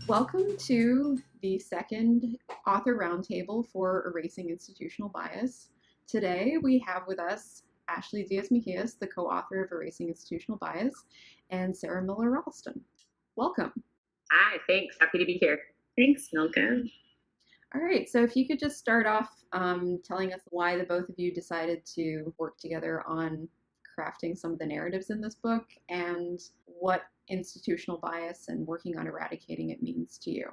Welcome to the second author roundtable for Erasing Institutional Bias. Today we have with us Ashley Diaz Mejias, the co-author of Erasing Institutional Bias, and Sarah Miller Ralston. Welcome. Hi, thanks. Happy to be here. Thanks, Milka. All right, so if you could just start off telling us why the both of you decided to work together on crafting some of the narratives in this book and what institutional bias and working on eradicating it means to you.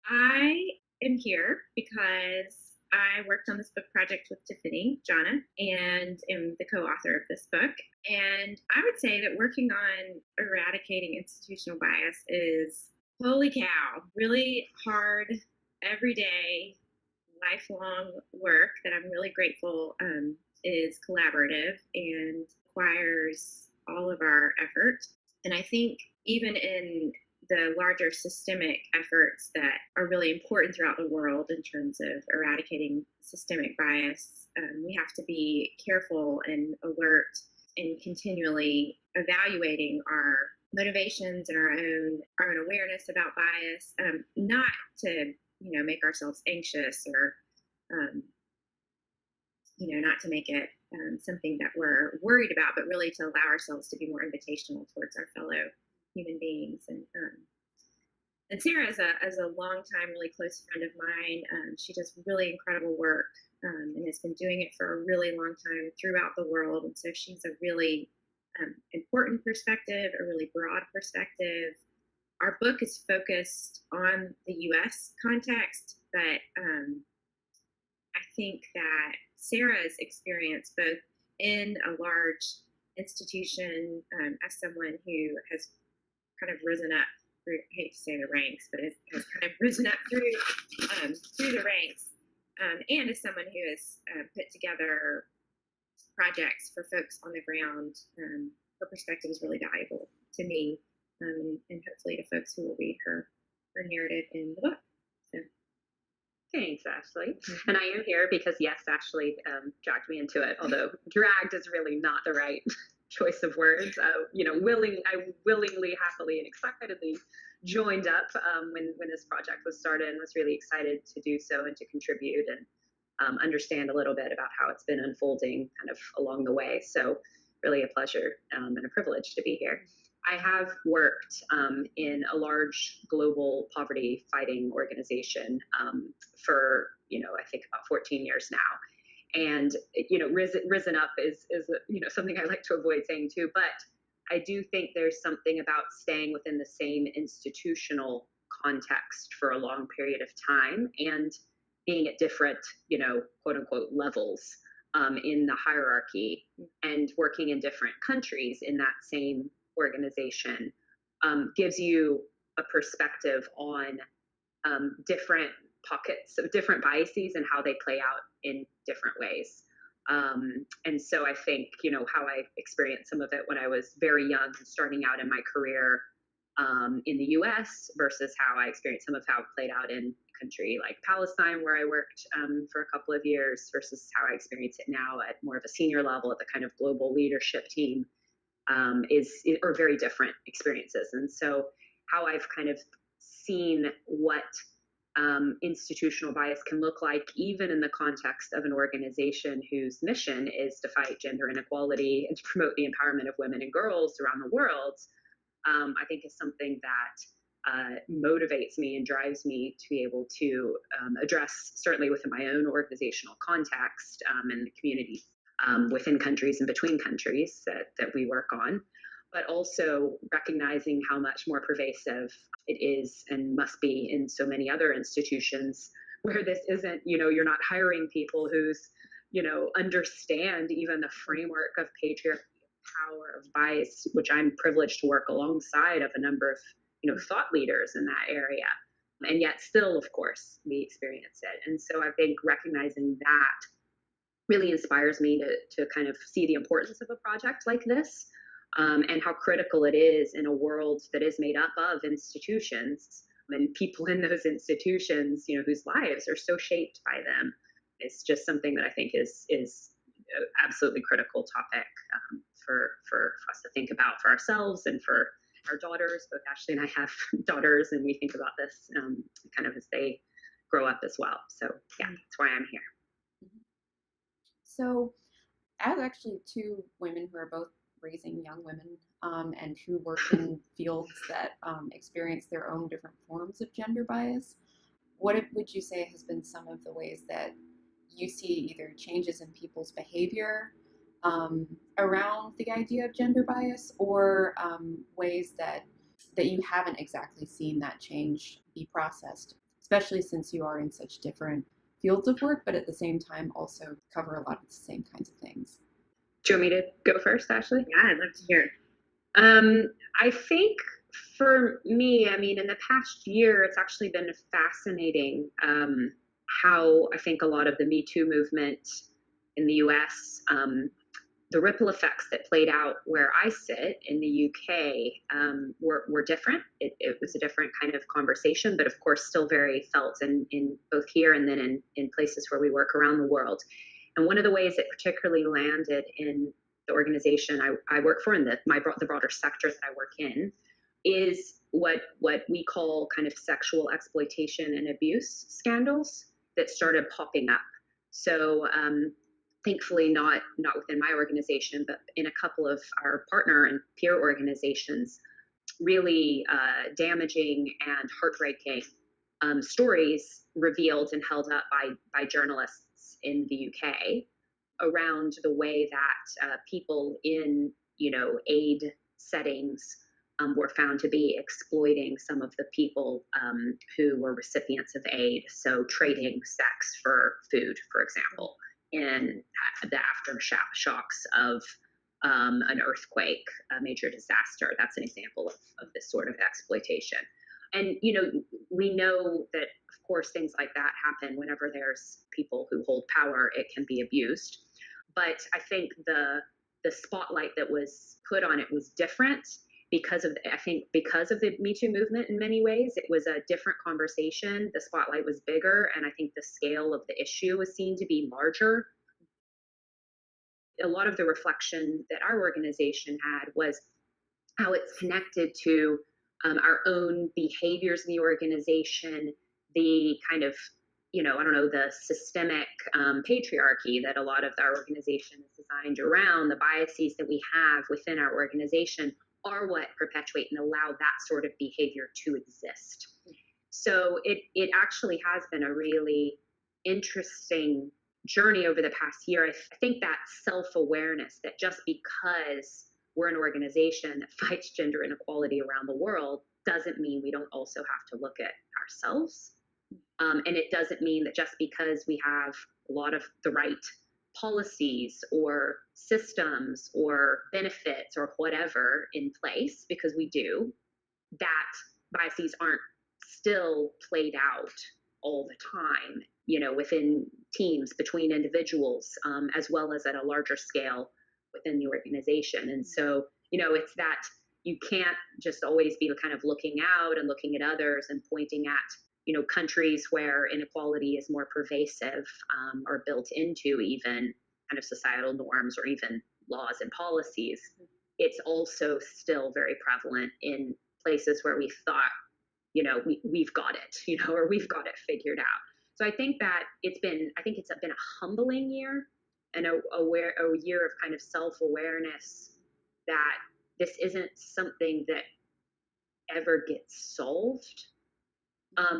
I am here because I worked on this book project with Tiffany Jana and am the co-author of this book. And I would say that working on eradicating institutional bias is, holy cow, really hard, everyday, lifelong work that I'm really grateful is collaborative and requires all of our effort. And I think even in the larger systemic efforts that are really important throughout the world in terms of eradicating systemic bias, we have to be careful and alert and continually evaluating our motivations and our own awareness about bias, not to make ourselves anxious or not to make it something that we're worried about, but really to allow ourselves to be more invitational towards our fellow human beings. And Sarah is a longtime, really close friend of mine. She does really incredible work and has been doing it for a really long time throughout the world. And so she's a really important perspective, a really broad perspective. Our book is focused on the U.S. context, but I think that Sarah's experience, both in a large institution, as someone who has kind of risen up through, I hate to say the ranks, but has kind of risen up through the ranks, and as someone who has put together projects for folks on the ground, her perspective is really valuable to me, and hopefully to folks who will read her narrative in the book. So. Thanks, Ashley. And I am here because, yes, Ashley dragged me into it, although dragged is really not the right choice of words. I willingly, happily, and excitedly joined up when this project was started and was really excited to do so and to contribute and understand a little bit about how it's been unfolding kind of along the way. So really a pleasure and a privilege to be here. I have worked in a large global poverty fighting organization for, I think about 14 years now. And, risen up is something I like to avoid saying too, but I do think there's something about staying within the same institutional context for a long period of time and being at different, quote unquote, levels in the hierarchy and working in different countries in that same organization gives you a perspective on different pockets of different biases and how they play out in different ways. And so I think, how I experienced some of it when I was very young and starting out in my career in the US versus how I experienced some of how it played out in a country like Palestine, where I worked for a couple of years, versus how I experience it now at more of a senior level at the kind of global leadership team. Are very different experiences. And so how I've kind of seen what institutional bias can look like, even in the context of an organization whose mission is to fight gender inequality and to promote the empowerment of women and girls around the world, I think is something that motivates me and drives me to be able to address, certainly within my own organizational context and the community within countries and between countries that we work on, but also recognizing how much more pervasive it is and must be in so many other institutions where this isn't, you're not hiring people who's, understand even the framework of patriarchy, power, of bias, which I'm privileged to work alongside of a number of, thought leaders in that area. And yet still, of course, we experience it. And so I think recognizing that really inspires me to kind of see the importance of a project like this, and how critical it is in a world that is made up of institutions and people in those institutions, whose lives are so shaped by them. It's just something that I think is absolutely critical topic for us to think about for ourselves and for our daughters. Both Ashley and I have daughters, and we think about this kind of as they grow up as well. So yeah, that's why I'm here. So, as actually two women who are both raising young women and who work in fields that experience their own different forms of gender bias, would you say has been some of the ways that you see either changes in people's behavior around the idea of gender bias, or ways that you haven't exactly seen that change be processed, especially since you are in such different fields of work, but at the same time also cover a lot of the same kinds of things? Do you want me to go first, Ashley? Yeah, I'd love to hear. I think for me, I mean, in the past year, it's actually been fascinating how I think a lot of the Me Too movement in the US, the ripple effects that played out where I sit in the UK were different. It was a different kind of conversation, but of course, still very felt in both here and then in places where we work around the world. And one of the ways it particularly landed in the organization I work for, and the broader sector that I work in, is what we call kind of sexual exploitation and abuse scandals that started popping up. So thankfully not within my organization, but in a couple of our partner and peer organizations, really damaging and heartbreaking stories revealed and held up by journalists in the UK around the way that people in aid settings were found to be exploiting some of the people who were recipients of aid. So trading sex for food, for example, in the aftershocks of an earthquake, a major disaster. That's an example of this sort of exploitation. And we know that, of course, things like that happen whenever there's people who hold power. It can be abused. But I think the spotlight that was put on it was different because of the Me Too movement. In many ways, it was a different conversation. The spotlight was bigger, and I think the scale of the issue was seen to be larger. A lot of the reflection that our organization had was how it's connected to our own behaviors in the organization, the kind of, the systemic patriarchy that a lot of our organization is designed around, the biases that we have within our organization are what perpetuate and allow that sort of behavior to exist. So it actually has been a really interesting journey over the past year. I think that self-awareness that just because we're an organization that fights gender inequality around the world doesn't mean we don't also have to look at ourselves. And it doesn't mean that just because we have a lot of the right policies or systems or benefits or whatever in place, because we do, that biases aren't still played out all the time, within teams, between individuals, as well as at a larger scale within the organization. And so, it's that you can't just always be kind of looking out and looking at others and pointing at, countries where inequality is more pervasive or built into even kind of societal norms or even laws and policies. It's also still very prevalent in places where we thought, we've got it, or we've got it figured out. So I think that it's been a humbling year and a year of kind of self-awareness that this isn't something that ever gets solved,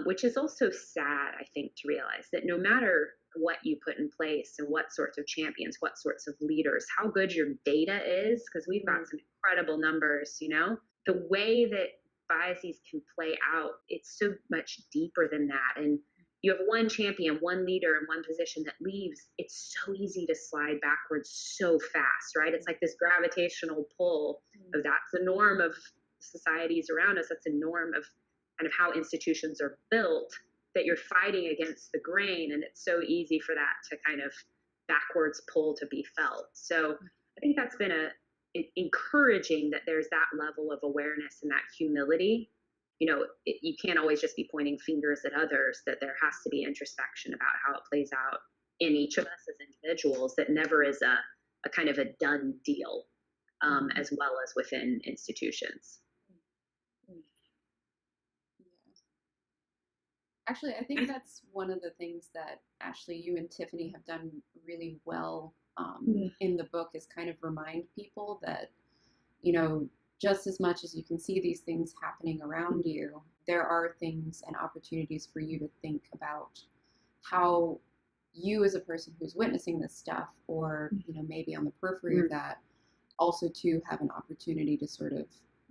which is also sad, I think, to realize that no matter what you put in place and what sorts of champions, what sorts of leaders, how good your data is, because we've got some incredible numbers, the way that biases can play out, it's so much deeper than that. And you have one champion, one leader in one position that leaves, it's so easy to slide backwards so fast, right? It's like this gravitational pull of that's the norm of societies around us. That's a norm of kind of how institutions are built, that you're fighting against the grain. And it's so easy for that to kind of backwards pull to be felt. So I think that's been encouraging that there's that level of awareness and that humility. You can't always just be pointing fingers at others, that there has to be introspection about how it plays out in each of us as individuals, that never is a kind of a done deal, as well as within institutions. Actually, I think that's one of the things that Ashley, you and Tiffany have done really well in the book, is kind of remind people that, you know, just as much as you can see these things happening around you, there are things and opportunities for you to think about how you as a person who's witnessing this stuff, or, you know, maybe on the periphery of that, also to have an opportunity to sort of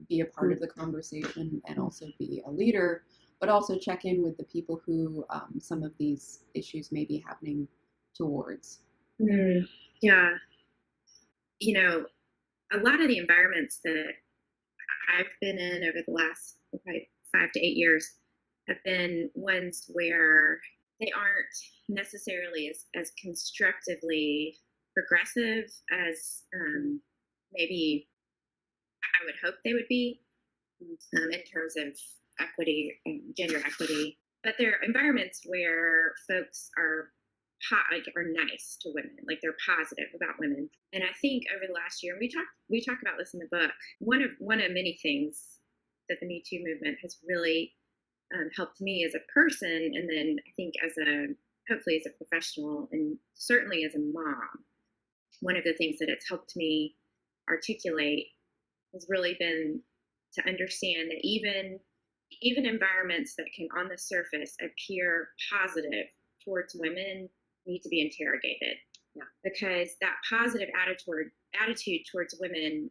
be a part of the conversation and also be a leader, but also check in with the people who some of these issues may be happening towards. Yeah. You know, a lot of the environments that I've been in over the last probably 5 to 8 years have been ones where they aren't necessarily as constructively progressive as maybe I would hope they would be in terms of equity and gender equity. But they're environments where folks are are nice to women, like they're positive about women. And I think over the last year, and we talk about this in the book. One of many things that the Me Too movement has really helped me as a person, and then I think hopefully as a professional, and certainly as a mom. One of the things that it's helped me articulate has really been to understand that even environments that can on the surface appear positive towards women need to be interrogated. Yeah. Because that positive attitude towards women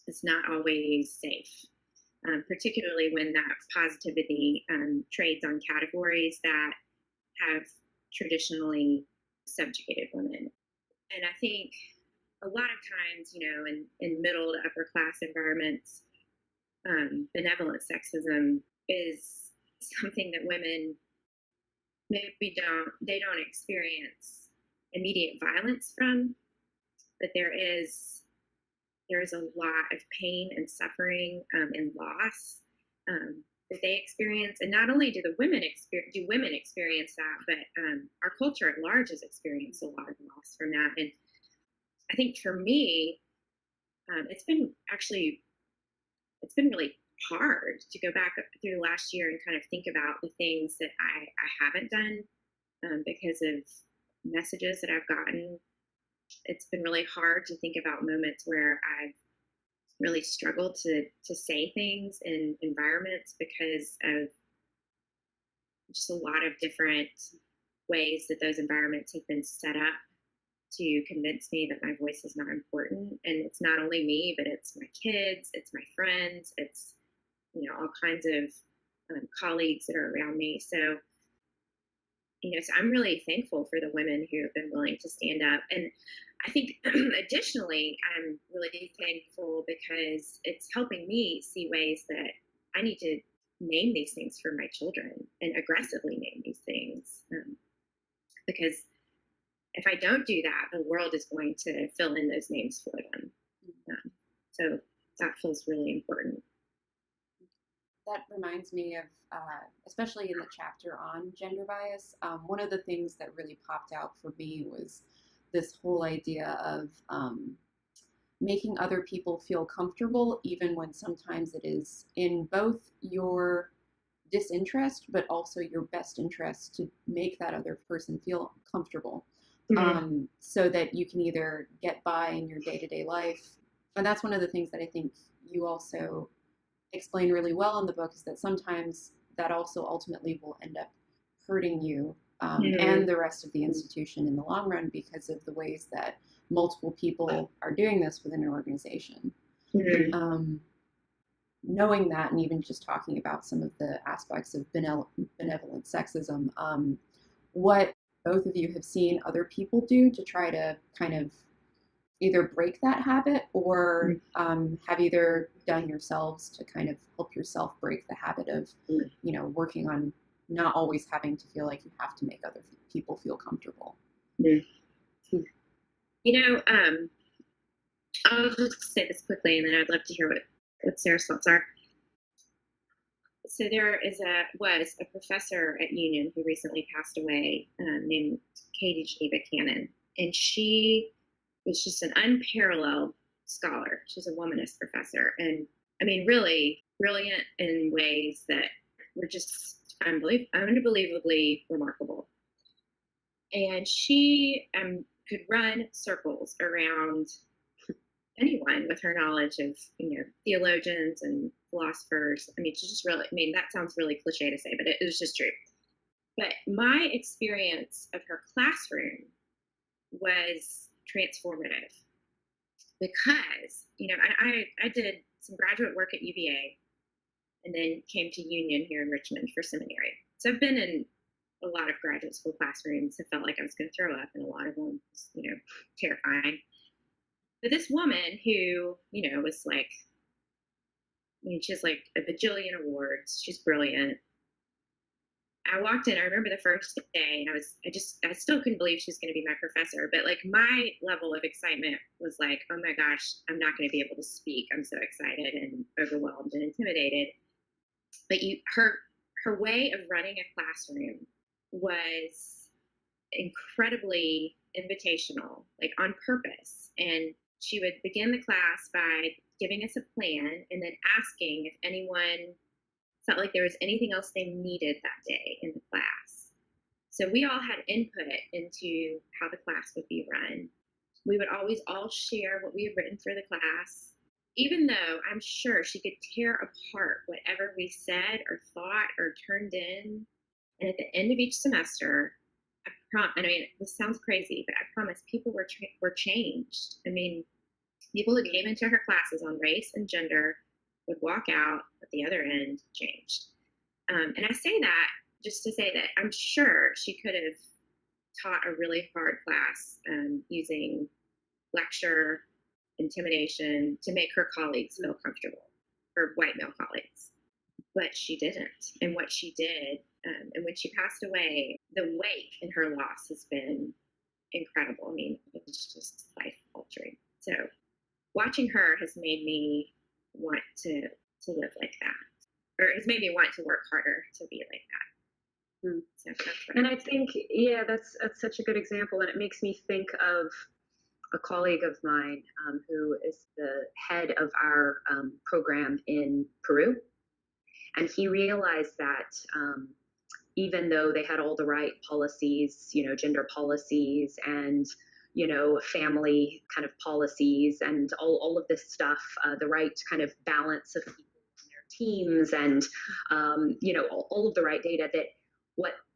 is not always safe, particularly when that positivity trades on categories that have traditionally subjugated women. And I think a lot of times, in middle to upper class environments, benevolent sexism is something that women maybe don't experience immediate violence from, but there is a lot of pain and suffering and loss that they experience. And not only do women experience that, but our culture at large has experienced a lot of loss from that. And I think for me, it's been really hard to go back through last year and kind of think about the things that I haven't done because of messages that I've gotten. It's been really hard to think about moments where I've really struggled to say things in environments because of just a lot of different ways that those environments have been set up to convince me that my voice is not important. And it's not only me, but it's my kids, it's my friends, it's all kinds of colleagues that are around me. So so I'm really thankful for the women who have been willing to stand up. And I think additionally, I'm really thankful because it's helping me see ways that I need to name these things for my children and aggressively name these things. Because if I don't do that, the world is going to fill in those names for them. So that feels really important. That reminds me of, especially in the chapter on gender bias, one of the things that really popped out for me was this whole idea of making other people feel comfortable, even when sometimes it is in both your disinterest, but also your best interest to make that other person feel comfortable. Mm-hmm. So that you can either get by in your day-to-day life. And that's one of the things that I think you also explain really well in the book, is that sometimes that also ultimately will end up hurting you and the rest of the institution in the long run, because of the ways that multiple people are doing this within an organization. Knowing that, and even just talking about some of the aspects of benevolent sexism, what both of you have seen other people do to try to kind of either break that habit, or have either done yourselves to kind of help yourself break the habit of, working on not always having to feel like you have to make other people feel comfortable. I'll just say this quickly, and then I'd love to hear what Sarah's thoughts are. So there was a professor at Union who recently passed away named Katie Geneva Cannon, and she was just an unparalleled scholar. She's a womanist professor, and I mean, really brilliant in ways that were just unbelievably remarkable. And she could run circles around anyone with her knowledge of, theologians and philosophers. I mean, she just really, I mean, that sounds really cliche to say, but it was just true. But my experience of her classroom was transformative because, I did some graduate work at UVA and then came to Union here in Richmond for seminary. So I've been in a lot of graduate school classrooms. I felt like I was going to throw up, and a lot of them was, terrifying. But this woman who, was like, she has like a bajillion awards. She's brilliant. I walked in, I remember the first day, and I still couldn't believe she was going to be my professor. But like my level of excitement was like, oh my gosh, I'm not going to be able to speak. I'm so excited and overwhelmed and intimidated. But her way of running a classroom was incredibly invitational, like on purpose. And she would begin the class by giving us a plan and then asking if anyone felt like there was anything else they needed that day in the class. So we all had input into how the class would be run. We would always all share what we had written for the class, even though I'm sure she could tear apart whatever we said or thought or turned in. And at the end of each semester, I mean, this sounds crazy, but I promise people were changed. I mean, people who came into her classes on race and gender would walk out at the other end changed. And I say that just to say that I'm sure she could have taught a really hard class using lecture, intimidation to make her colleagues feel comfortable, her white male colleagues. But she didn't. And what she did, and when she passed away, the wake in her loss has been incredible. I mean, it's just life altering. So watching her has made me want to live like that, or has made me want to work harder to be like that. So and I think, that's such a good example, and it makes me think of a colleague of mine who is the head of our program in Peru, and he realized that even though they had all the right policies, gender policies and family kind of policies and all of this stuff, the right kind of balance of people in their teams and, all of the right data, that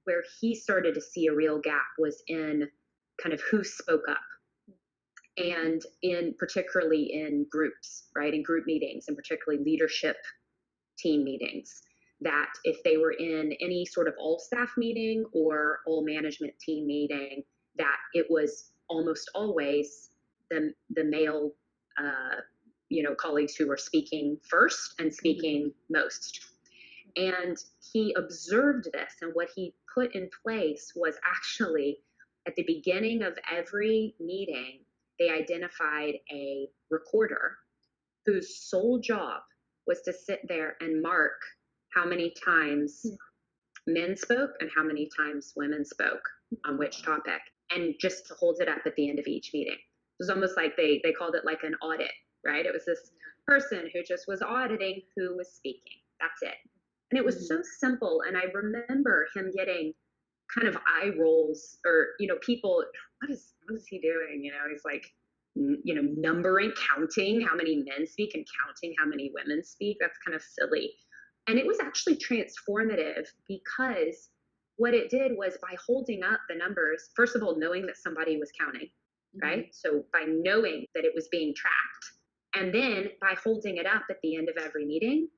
where he started to see a real gap was in kind of who spoke up, and particularly in groups, right? In group meetings, and particularly leadership team meetings, that if they were in any sort of all staff meeting or all management team meeting, that it was almost always the male, colleagues who were speaking first and speaking most. And he observed this, and what he put in place was actually at the beginning of every meeting, they identified a recorder whose sole job was to sit there and mark how many times men spoke and how many times women spoke on which topic, and just to hold it up at the end of each meeting. It was almost like they called it like an audit, right? It was this person who just was auditing who was speaking. That's it. And it was so simple. And I remember him getting kind of eye rolls, or, people, what is he doing? He's like, numbering, counting how many men speak and counting how many women speak. That's kind of silly. And it was actually transformative, because what it did was, by holding up the numbers, first of all, knowing that somebody was counting, right? So by knowing that it was being tracked, and then by holding it up at the end of every meeting,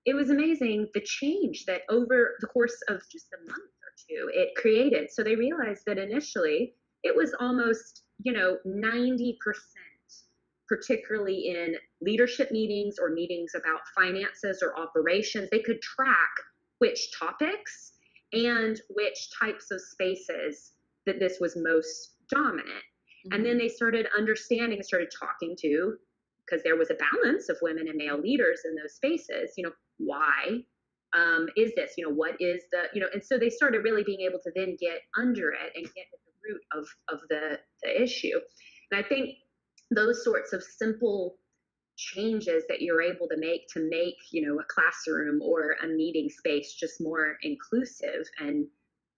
it was amazing the change that over the course of just a month or two it created. So they realized that initially it was almost, 90%, particularly in leadership meetings or meetings about finances or operations, they could track which topics and which types of spaces that this was most dominant. And then they started understanding, started talking to, because there was a balance of women and male leaders in those spaces, why is this, what is the, and so they started really being able to then get under it and get at the root of the issue. And I think those sorts of simple changes that you're able to make, a classroom or a meeting space just more inclusive and,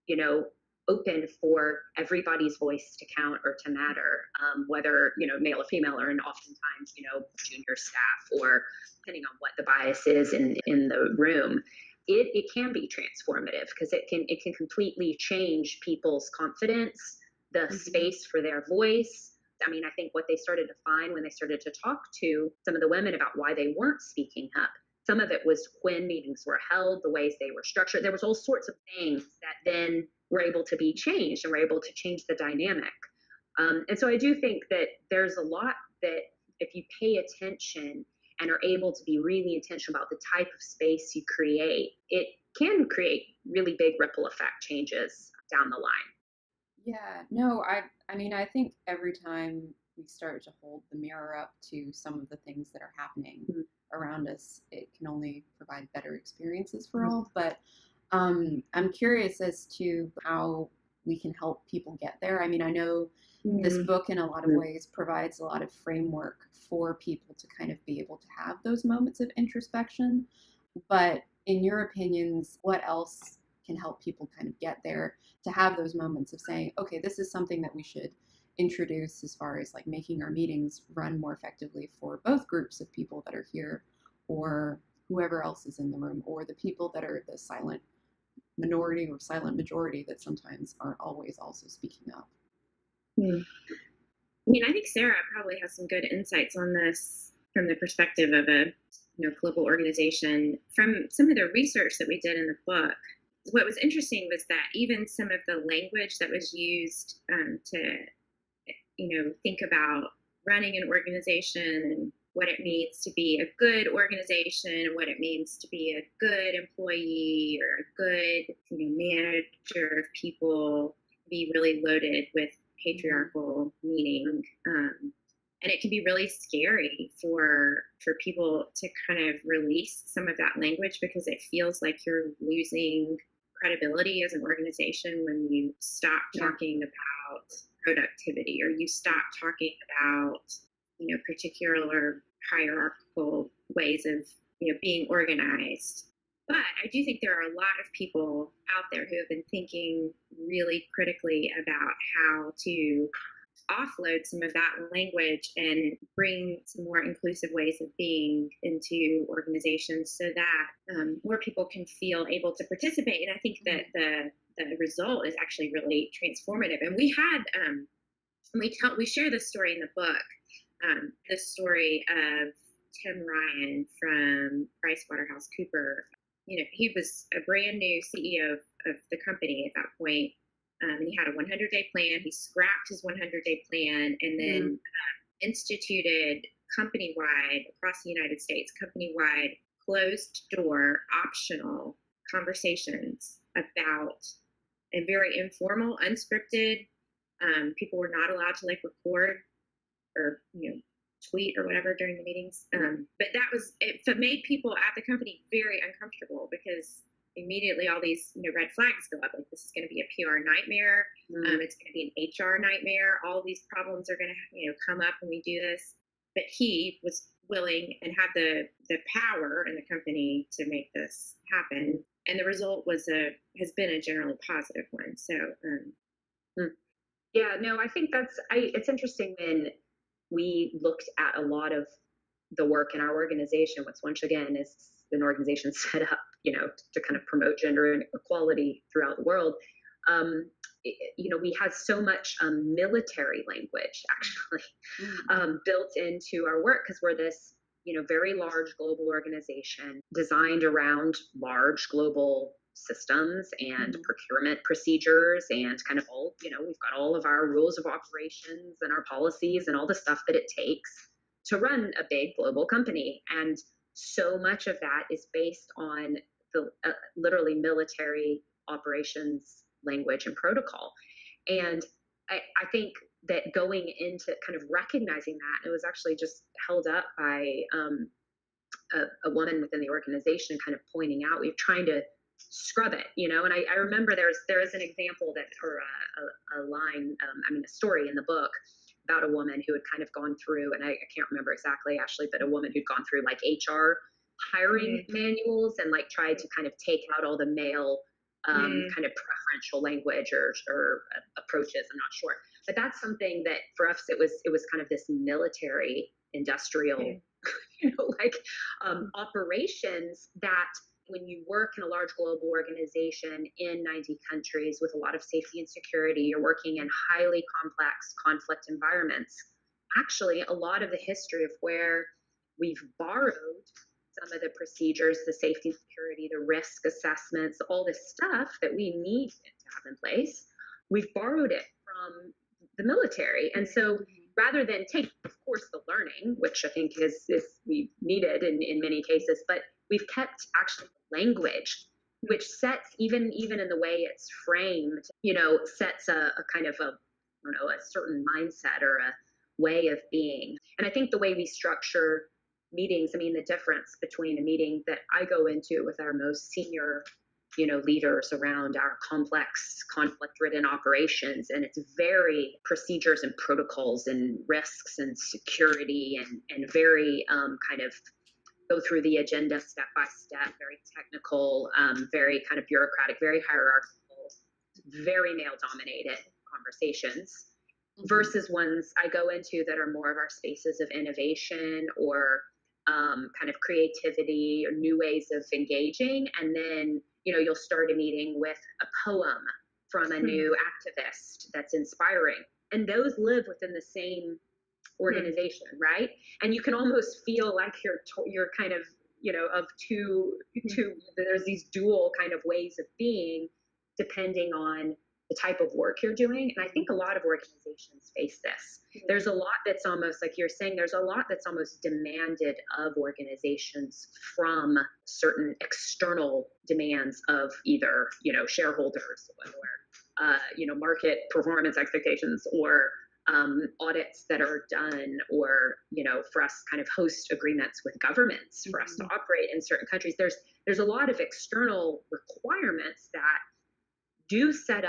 you know, open for everybody's voice to count or to matter, whether, male or female, or and oftentimes, junior staff, or depending on what the bias is in the room. It can be transformative because it can completely change people's confidence, the space for their voice. I mean, I think what they started to find when they started to talk to some of the women about why they weren't speaking up, some of it was when meetings were held, the ways they were structured. There was all sorts of things that then were able to be changed and were able to change the dynamic. And so I do think that there's a lot that if you pay attention and are able to be really intentional about the type of space you create, it can create really big ripple effect changes down the line. Yeah, no, I mean, I think every time we start to hold the mirror up to some of the things that are happening around us, it can only provide better experiences for all. But I'm curious as to how we can help people get there. I mean, I know this book in a lot of ways provides a lot of framework for people to kind of be able to have those moments of introspection. But in your opinions, what else can help people kind of get there to have those moments of saying, okay, this is something that we should introduce as far as like making our meetings run more effectively for both groups of people that are here, or whoever else is in the room, or the people that are the silent minority or silent majority that sometimes aren't always also speaking up. I mean, I think Sarah probably has some good insights on this from the perspective of a global organization. From some of the research that we did in the book, what was interesting was that even some of the language that was used to think about running an organization and what it means to be a good organization and what it means to be a good employee or a good manager of people, be really loaded with patriarchal meaning. And it can be really scary for people to kind of release some of that language because it feels like you're losing credibility as an organization when you stop talking about productivity, or you stop talking about particular hierarchical ways of being organized. But I do think there are a lot of people out there who have been thinking really critically about how to offload some of that language and bring some more inclusive ways of being into organizations so that more people can feel able to participate. And I think that the result is actually really transformative. And we had we share this story in the book, the story of Tim Ryan from PricewaterhouseCoopers. He was a brand new CEO of the company at that point. And he had a 100-day plan. He scrapped his 100-day plan and then instituted company-wide, across the United States, company-wide, closed-door, optional conversations about, and very informal, unscripted. People were not allowed to record or tweet or whatever during the meetings. But it made people at the company very uncomfortable because immediately all these red flags go up. Like, this is going to be a PR nightmare. It's going to be an HR nightmare. All these problems are going to come up when we do this. But he was willing and had the power in the company to make this happen. And the result has been a generally positive one. So yeah, no, I think it's interesting when we looked at a lot of the work in our organization, which once again is an organization set up, to kind of promote gender equality throughout the world. We had so much military language actually built into our work because we're this, very large global organization designed around large global systems and procurement procedures and kind of all, we've got all of our rules of operations and our policies and all the stuff that it takes to run a big global company. And so much of that is based on the literally military operations language and protocol. And I think that going into kind of recognizing that, it was actually just held up by a woman within the organization kind of pointing out, we're trying to scrub it, and I remember there is an example that, or a line, a story in the book about a woman who had kind of gone through, and I can't remember exactly, Ashley, but a woman who'd gone through like HR hiring manuals and like tried to kind of take out all the male kind of preferential language or approaches. I'm not sure, but that's something that for us it was kind of this military industrial operations that when you work in a large global organization in 90 countries with a lot of safety and security, you're working in highly complex conflict environments. Actually, a lot of the history of where we've borrowed some of the procedures, the safety and security, the risk assessments, all this stuff that we need to have in place, we've borrowed it from the military. And so rather than take, of course, the learning, which I think is we needed in many cases, but we've kept actually language, which sets, even in the way it's framed, sets a kind of a certain mindset or a way of being. And I think the way we structure meetings, I mean, the difference between a meeting that I go into with our most senior leaders around our complex conflict-ridden operations, and it's very procedures and protocols and risks and security and very kind of go through the agenda step by step, very technical, very kind of bureaucratic, very hierarchical, very male-dominated conversations, versus ones I go into that are more of our spaces of innovation or kind of creativity or new ways of engaging. And then you'll start a meeting with a poem from a new activist that's inspiring. And those live within the same organization, right? And you can almost feel like you're kind of, of two, there's these dual kind of ways of being depending on the type of work you're doing. And I think a lot of organizations face this. There's a lot that's almost like you're saying, there's a lot that's almost demanded of organizations from certain external demands of either, shareholders or, market performance expectations or audits that are done or, for us kind of host agreements with governments for us to operate in certain countries. There's a lot of external requirements that do set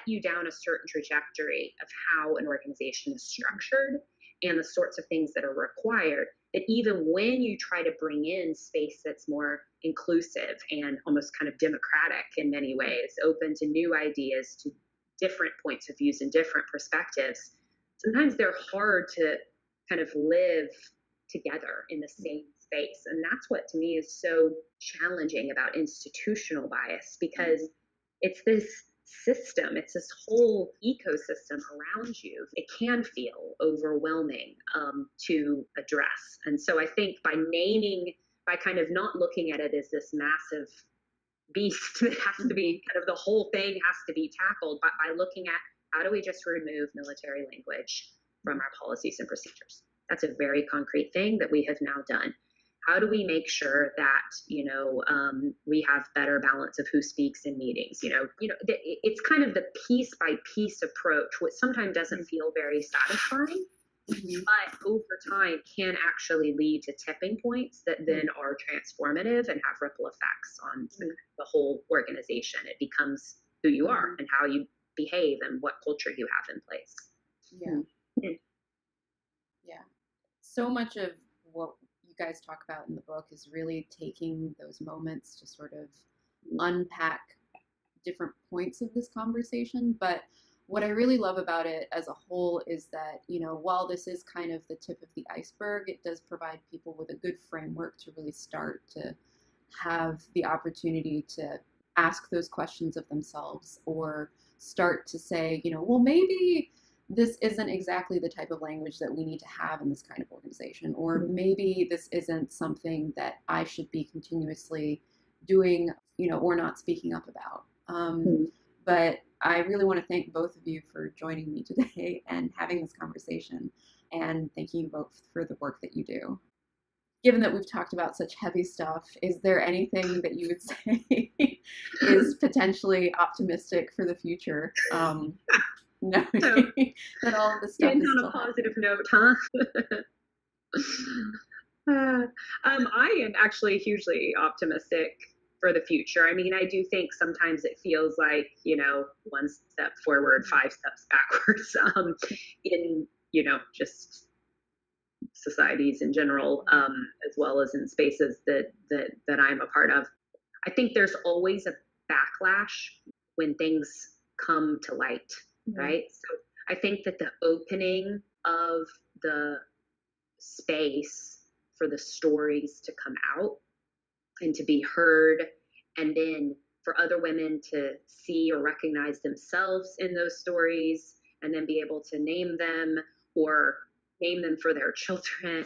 you down a certain trajectory of how an organization is structured and the sorts of things that are required, that even when you try to bring in space that's more inclusive and almost kind of democratic in many ways, open to new ideas, to different points of views and different perspectives, sometimes they're hard to kind of live together in the same space. And that's what to me is so challenging about institutional bias, because it's this system, it's this whole ecosystem around you. It can feel overwhelming to address. And so I think by kind of not looking at it as this massive beast that has to be kind of the whole thing has to be tackled, but by looking at how do we just remove military language from our policies and procedures. That's a very concrete thing that we have now done. How do we make sure that, we have better balance of who speaks in meetings? It's kind of the piece by piece approach, which sometimes doesn't feel very satisfying, but over time can actually lead to tipping points that then are transformative and have ripple effects on the whole organization. It becomes who you are and how you behave and what culture you have in place. Yeah. So much of what you guys talk about in the book is really taking those moments to sort of unpack different points of this conversation. But what I really love about it as a whole is that, while this is kind of the tip of the iceberg, it does provide people with a good framework to really start to have the opportunity to ask those questions of themselves or start to say, well, maybe this isn't exactly the type of language that we need to have in this kind of organization, or maybe this isn't something that I should be continuously doing, or not speaking up about. But I really want to thank both of you for joining me today and having this conversation, and thank you both for the work that you do. Given that we've talked about such heavy stuff, is there anything that you would say is potentially optimistic for the future? No, that all of this stuff is on a positive note, huh? I am actually hugely optimistic for the future. I mean, I do think sometimes it feels like, one step forward, 5 steps backwards, in, just societies in general, as well as in spaces that I'm a part of. I think there's always a backlash when things come to light, right? So I think that the opening of the space for the stories to come out and to be heard, and then for other women to see or recognize themselves in those stories, and then be able to name them or name them for their children.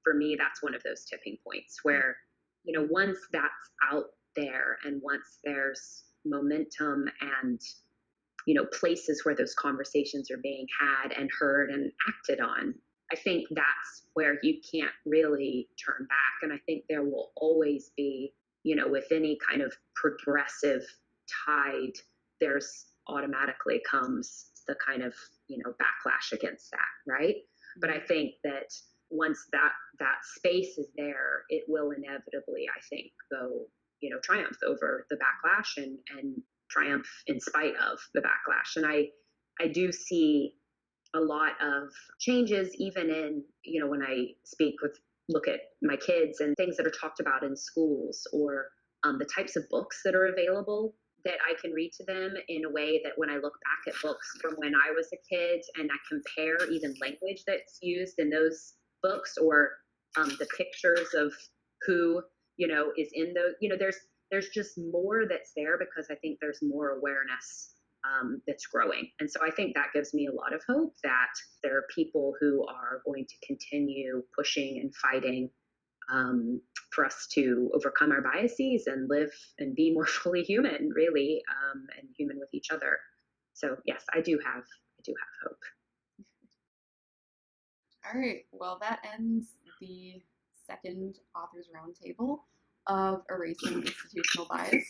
For me, that's one of those tipping points where, once that's out there and once there's momentum and, places where those conversations are being had and heard and acted on, I think that's where you can't really turn back. And I think there will always be, with any kind of progressive tide, there's automatically comes the kind of, backlash against that, right? But I think that once that space is there, it will inevitably, I think, go, triumph over the backlash and triumph in spite of the backlash. And I do see a lot of changes, even in, when I look at my kids and things that are talked about in schools, or the types of books that are available that I can read to them in a way that when I look back at books from when I was a kid and I compare even language that's used in those books, or the pictures of who, is in those, there's just more that's there, because I think there's more awareness that's growing. And so I think that gives me a lot of hope that there are people who are going to continue pushing and fighting for us to overcome our biases and live and be more fully human, really, and human with each other. So yes, I do have hope. All right. Well, that ends the second authors roundtable of Erasing Institutional Bias.